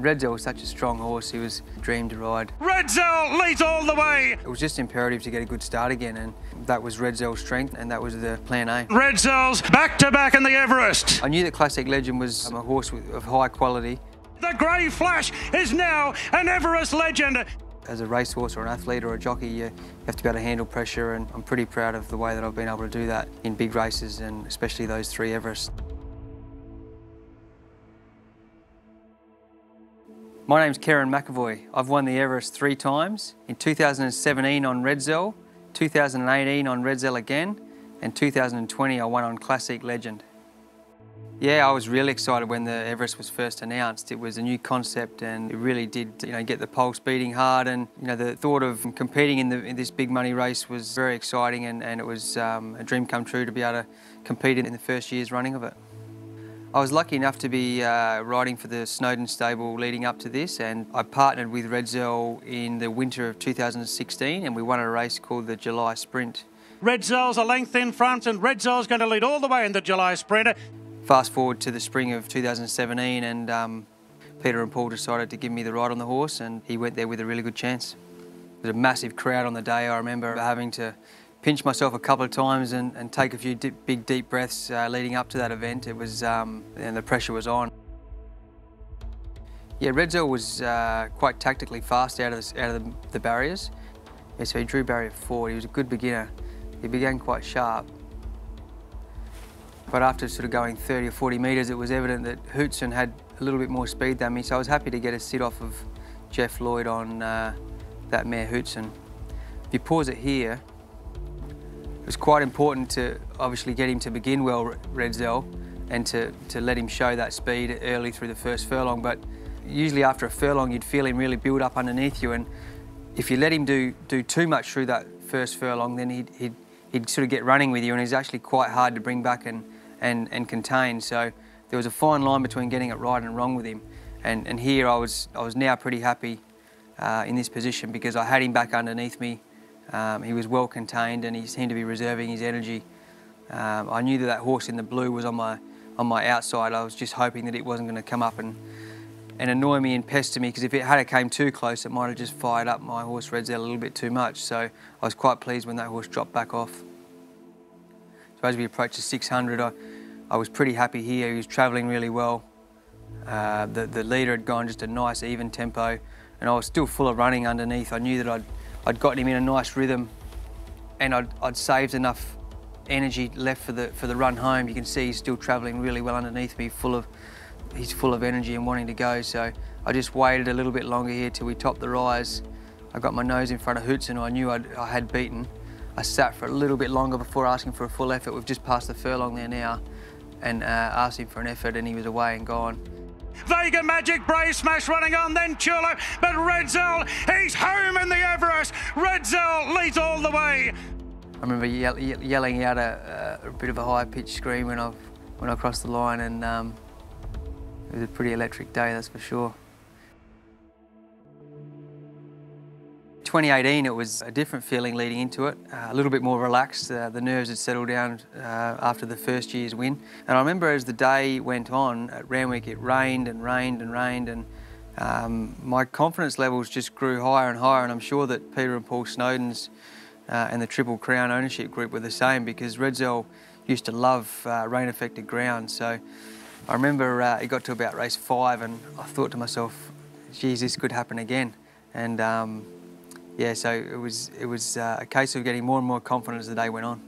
Redzel was such a strong horse, he was a dream to ride. Redzel leads all the way. It was just imperative to get a good start again, and that was Redzel's strength, and that was the plan A. Redzel's back-to-back in the Everest. I knew that Classique Legend was a horse of high quality. The Grey Flash is now an Everest legend. As a racehorse or an athlete or a jockey, you have to be able to handle pressure, and I'm pretty proud of the way that I've been able to do that in big races, and especially those 3 Everests. My name's Kerrin McEvoy. I've won the Everest 3 times, in 2017 on Redzel, 2018 on Redzel again, and 2020 I won on Classique Legend. Yeah, I was really excited when the Everest was first announced. It was a new concept, and it really did, get the pulse beating hard, and the thought of competing in this big money race was very exciting, and it was a dream come true to be able to compete in the first year's running of it. I was lucky enough to be riding for the Snowden stable leading up to this, and I partnered with Redzel in the winter of 2016, and we won a race called the July Sprint. Redzel's a length in front, and Redzel's going to lead all the way in the July Sprint. Fast forward to the spring of 2017, and Peter and Paul decided to give me the ride on the horse, and he went there with a really good chance. There was a massive crowd on the day. I remember having to pinch myself a couple of times and take a few big deep breaths leading up to that event. It was, and the pressure was on. Yeah, Redzel was quite tactically fast out of the barriers. Yeah, so he drew barrier 4. He was a good beginner. He began quite sharp. But after sort of going 30 or 40 metres, it was evident that Hootson had a little bit more speed than me, so I was happy to get a sit off of Jeff Lloyd on that mare Hootson. If you pause it here, it was quite important to obviously get him to begin well, Redzel, and to let him show that speed early through the first furlong. But usually after a furlong, you'd feel him really build up underneath you, and if you let him do too much through that first furlong, then he'd sort of get running with you, and he's actually quite hard to bring back and contain. So there was a fine line between getting it right and wrong with him. And here I was now pretty happy in this position because I had him back underneath me. He was well contained, and he seemed to be reserving his energy. I knew that horse in the blue was on my outside. I was just hoping that it wasn't going to come up and annoy me and pester me, because if it had came too close, it might have just fired up my horse Redzel a little bit too much. So I was quite pleased when that horse dropped back off. So as we approached the 600, I was pretty happy here. He was travelling really well. The leader had gone just a nice even tempo, and I was still full of running underneath. I knew that I'd gotten him in a nice rhythm, and I'd saved enough energy left for the run home. You can see he's still travelling really well underneath me, he's full of energy and wanting to go. So I just waited a little bit longer here till we topped the rise. I got my nose in front of Hootson, who I knew I had beaten. I sat for a little bit longer before asking for a full effort. We've just passed the furlong there now, and asked him for an effort, and he was away and gone. Vega Magic, Brave Smash running on, then Tulip, but Redzel, he's home in the Everest. Redzel leads all the way. I remember yelling out a bit of a high-pitched scream when I crossed the line, and it was a pretty electric day, that's for sure. 2018, it was a different feeling leading into it, a little bit more relaxed. The nerves had settled down after the first year's win. And I remember as the day went on at Randwick, it rained and rained and rained, and my confidence levels just grew higher and higher. And I'm sure that Peter and Paul Snowden's and the Triple Crown ownership group were the same, because Redzel used to love rain-affected ground. So I remember it got to about race 5, and I thought to myself, geez, this could happen again. And yeah, so it was a case of getting more and more confident as the day went on.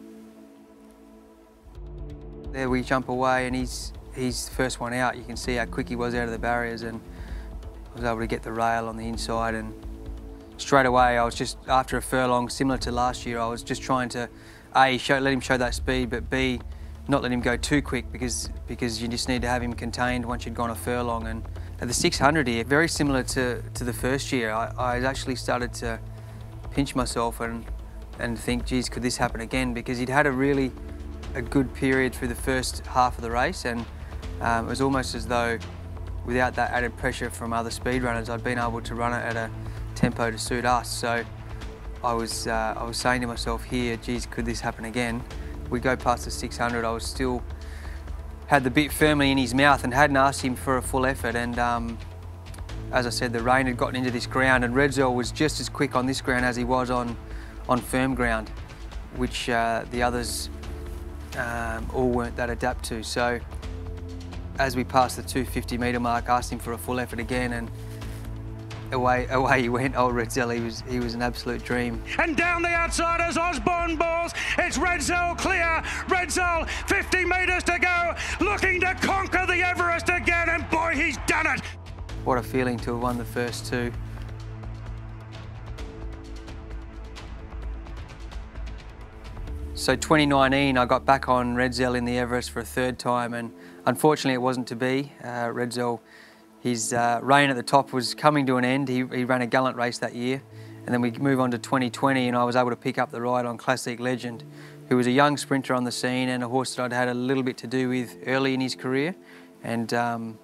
There we jump away, and he's the first one out. You can see how quick he was out of the barriers, and I was able to get the rail on the inside, and straight away I was just, after a furlong, similar to last year, I was just trying to A, let him show that speed, but B, not let him go too quick, because you just need to have him contained once you'd gone a furlong. And at the 600 here, very similar to the first year, I actually started to pinch myself and think, geez, could this happen again? Because he'd had a good period through the first half of the race, and it was almost as though without that added pressure from other speed runners, I'd been able to run it at a tempo to suit us. So I was saying to myself here, geez, could this happen again? We go past the 600, I was still had the bit firmly in his mouth and hadn't asked him for a full effort, and as I said, the rain had gotten into this ground, and Redzel was just as quick on this ground as he was on firm ground, which the others all weren't that adept to. So as we passed the 250 metre mark, asked him for a full effort again, and away he went, old Redzel. He was an absolute dream. And down the outside as Osborne balls, it's Redzel clear. Redzel, 50 metres to go, looking to conquer the Everest again, and boy, he's done it. What a feeling to have won the first two. So 2019, I got back on Redzel in the Everest for a third time, and unfortunately it wasn't to be. Redzel, his reign at the top was coming to an end. He ran a gallant race that year, and then we move on to 2020, and I was able to pick up the ride on Classique Legend, who was a young sprinter on the scene and a horse that I'd had a little bit to do with early in his career, and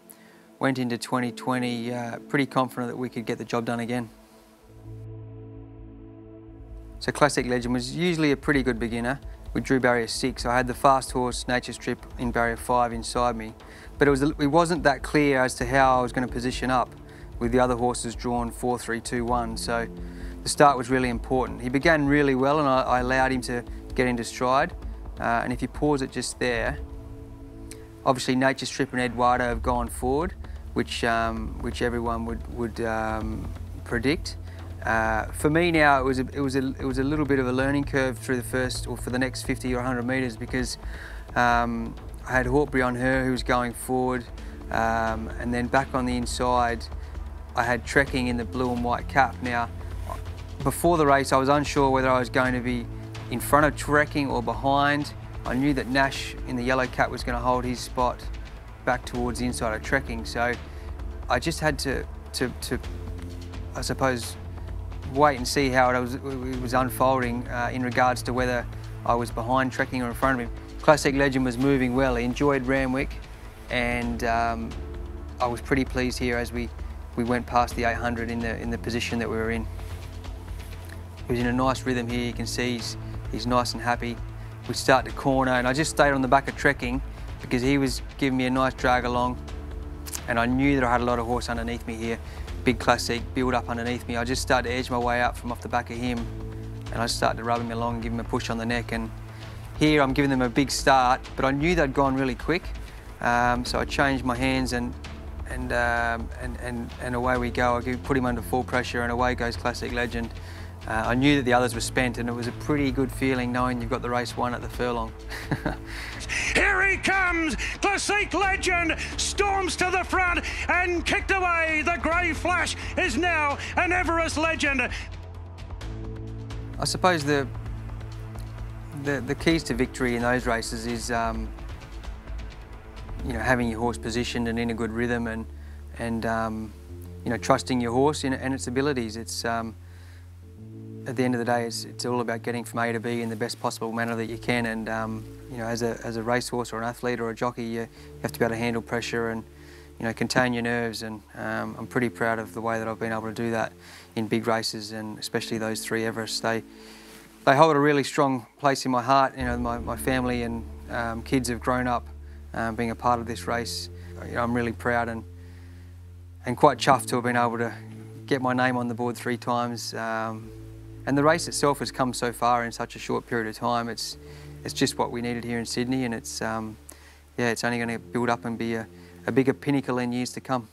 went into 2020 pretty confident that we could get the job done again. So Classique Legend was usually a pretty good beginner. We drew barrier 6. I had the fast horse Nature Strip in barrier 5 inside me, but it wasn't that clear as to how I was going to position up with the other horses drawn 4, 3, 2, 1. So the start was really important. He began really well, and I allowed him to get into stride. And if you pause it just there, obviously Nature Strip and Eduardo have gone forward, which everyone would predict. For me now, it was a little bit of a learning curve through the first, or for the next 50 or 100 metres, because I had Hawkbury on her who was going forward, and then back on the inside I had Trekking in the blue and white cap. Now, before the race I was unsure whether I was going to be in front of Trekking or behind. I knew that Nash in the yellow cap was going to hold his spot back towards the inside of Trekking, so I just had to I suppose, wait and see how it was unfolding in regards to whether I was behind Trekking or in front of him. Classique Legend was moving well. He enjoyed Randwick, and I was pretty pleased here as we went past the 800 in the position that we were in. He was in a nice rhythm here. You can see he's nice and happy. We start to corner, and I just stayed on the back of Trekking because he was giving me a nice drag along, and I knew that I had a lot of horse underneath me here. Big Classique build up underneath me. I just started to edge my way up from off the back of him, and I started to rub him along and give him a push on the neck. And here I'm giving them a big start, but I knew they'd gone really quick, so I changed my hands and away we go. I put him under full pressure, and away goes Classique Legend. I knew that the others were spent, and it was a pretty good feeling knowing you've got the race won at the furlong. Here he comes! Classique Legend storms to the front and kicked away. The grey flash is now an Everest legend. I suppose the keys to victory in those races is you know, having your horse positioned and in a good rhythm, and you know, trusting your horse and its abilities. It's at the end of the day, it's all about getting from A to B in the best possible manner that you can. And you know, as a racehorse or an athlete or a jockey, you have to be able to handle pressure and, you know, contain your nerves. And I'm pretty proud of the way that I've been able to do that in big races, and especially those 3 Everests. They hold a really strong place in my heart. You know, my family and kids have grown up being a part of this race. You know, I'm really proud and quite chuffed to have been able to get my name on the board 3 times. And the race itself has come so far in such a short period of time. It's just what we needed here in Sydney, and it's yeah, it's only going to build up and be a bigger pinnacle in years to come.